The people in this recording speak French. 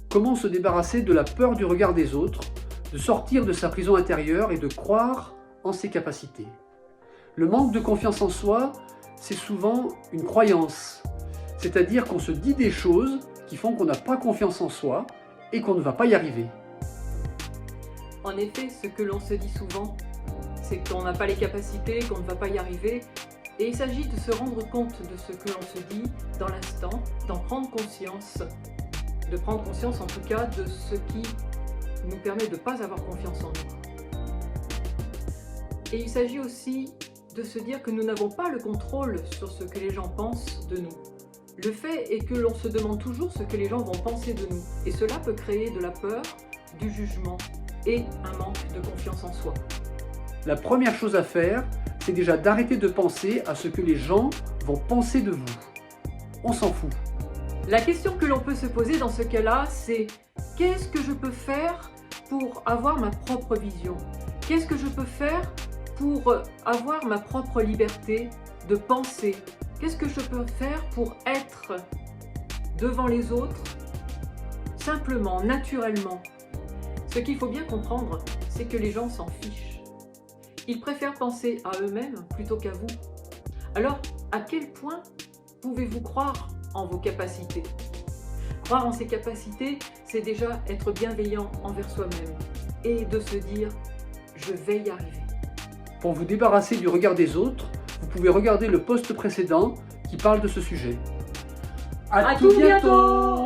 Comment se débarrasser de la peur du regard des autres, de sortir de sa prison intérieure et de croire en ses capacités. Le manque de confiance en soi, c'est souvent une croyance, c'est-à-dire qu'on se dit des choses qui font qu'on n'a pas confiance en soi et qu'on ne va pas y arriver. En effet, ce que l'on se dit souvent, c'est qu'on n'a pas les capacités, qu'on ne va pas y arriver. Et il s'agit de se rendre compte de ce que l'on se dit dans l'instant, d'en prendre conscience, de prendre conscience en tout cas de ce qui nous permet de ne pas avoir confiance en nous. Et il s'agit aussi de se dire que nous n'avons pas le contrôle sur ce que les gens pensent de nous. Le fait est que l'on se demande toujours ce que les gens vont penser de nous. Et cela peut créer de la peur, du jugement et un manque de confiance en soi. La première chose à faire, c'est déjà d'arrêter de penser à ce que les gens vont penser de vous. On s'en fout. La question que l'on peut se poser dans ce cas-là, c'est qu'est-ce que je peux faire pour avoir ma propre vision? Qu'est-ce que je peux faire pour avoir ma propre liberté de penser? Qu'est-ce que je peux faire pour être devant les autres simplement, naturellement? Ce qu'il faut bien comprendre, c'est que les gens s'en fichent. Ils préfèrent penser à eux-mêmes plutôt qu'à vous. Alors, à quel point pouvez-vous croire en vos capacités? Croire en ses capacités, c'est déjà être bienveillant envers soi-même et de se dire « je vais y arriver ». Pour vous débarrasser du regard des autres, vous pouvez regarder le post précédent qui parle de ce sujet. À tout bientôt!